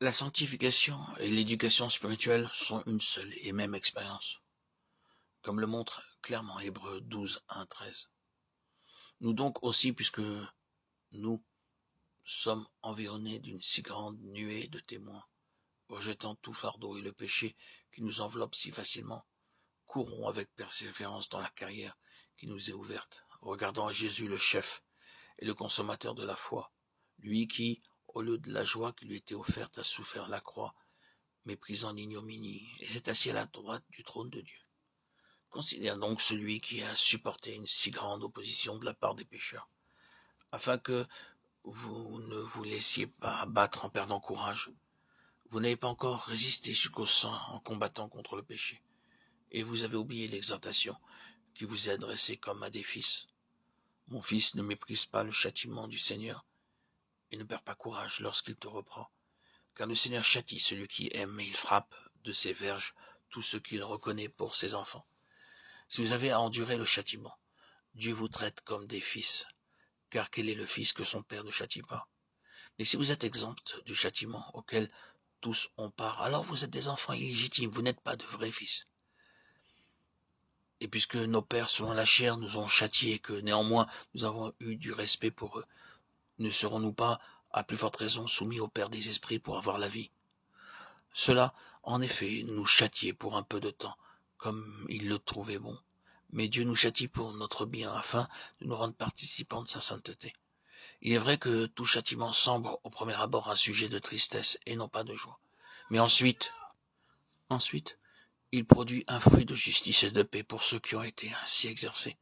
La sanctification et l'éducation spirituelle sont une seule et même expérience, comme le montre clairement Hébreux 12, 1, 13. Nous donc aussi, puisque nous sommes environnés d'une si grande nuée de témoins, rejetant tout fardeau et le péché qui nous enveloppe si facilement, courons avec persévérance dans la carrière qui nous est ouverte, regardant à Jésus le chef et le consommateur de la foi, lui qui, au lieu de la joie qui lui était offerte, a souffert la croix, méprisant l'ignominie, et s'est assis à la droite du trône de Dieu. Considère donc celui qui a supporté une si grande opposition de la part des pécheurs, afin que vous ne vous laissiez pas abattre en perdant courage. Vous n'avez pas encore résisté jusqu'au sang en combattant contre le péché, et vous avez oublié l'exhortation qui vous est adressée comme à des fils. Mon fils, ne méprise pas le châtiment du Seigneur, et ne perds pas courage lorsqu'il te reprend, car le Seigneur châtie celui qui aime, et il frappe de ses verges tous ceux qu'il reconnaît pour ses enfants. Si vous avez à endurer le châtiment, Dieu vous traite comme des fils, car quel est le fils que son père ne châtie pas? Mais si vous êtes exempt du châtiment auquel tous ont part, alors vous êtes des enfants illégitimes, vous n'êtes pas de vrais fils. Et puisque nos pères selon la chair nous ont châtiés, et que néanmoins nous avons eu du respect pour eux, ne serons-nous pas, à plus forte raison, soumis au Père des esprits pour avoir la vie? Cela, en effet, nous châtiait pour un peu de temps, comme il le trouvait bon. Mais Dieu nous châtie pour notre bien, afin de nous rendre participants de sa sainteté. Il est vrai que tout châtiment semble au premier abord un sujet de tristesse et non pas de joie. Mais ensuite, il produit un fruit de justice et de paix pour ceux qui ont été ainsi exercés.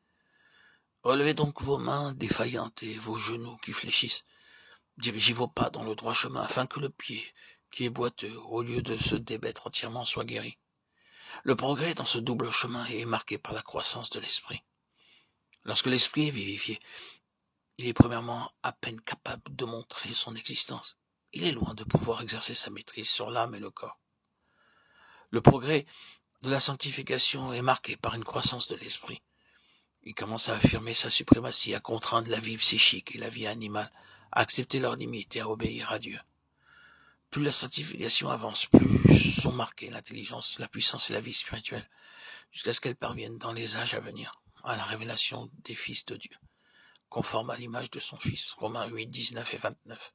Relevez donc vos mains défaillantes et vos genoux qui fléchissent. Dirigez vos pas dans le droit chemin, afin que le pied, qui est boiteux, au lieu de se débattre entièrement, soit guéri. Le progrès dans ce double chemin est marqué par la croissance de l'esprit. Lorsque l'esprit est vivifié, il est premièrement à peine capable de montrer son existence. Il est loin de pouvoir exercer sa maîtrise sur l'âme et le corps. Le progrès de la sanctification est marqué par une croissance de l'esprit. Il commence à affirmer sa suprématie, à contraindre la vie psychique et la vie animale, à accepter leurs limites et à obéir à Dieu. Plus la sanctification avance, plus sont marquées l'intelligence, la puissance et la vie spirituelle, jusqu'à ce qu'elles parviennent dans les âges à venir à la révélation des fils de Dieu, conforme à l'image de son Fils. Romains 8, 19 et 29.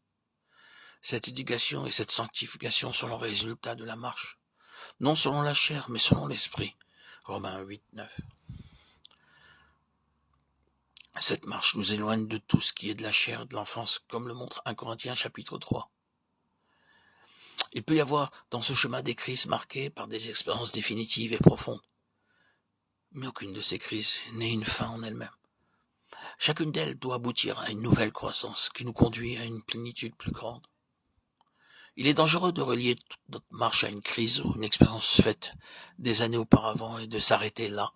Cette éducation et cette sanctification sont le résultat de la marche, non selon la chair, mais selon l'esprit. Romains 8, 9. Cette marche nous éloigne de tout ce qui est de la chair, de l'enfance, comme le montre 1 Corinthiens chapitre 3. Il peut y avoir dans ce chemin des crises marquées par des expériences définitives et profondes. Mais aucune de ces crises n'est une fin en elle-même. Chacune d'elles doit aboutir à une nouvelle croissance qui nous conduit à une plénitude plus grande. Il est dangereux de relier toute notre marche à une crise ou une expérience faite des années auparavant et de s'arrêter là,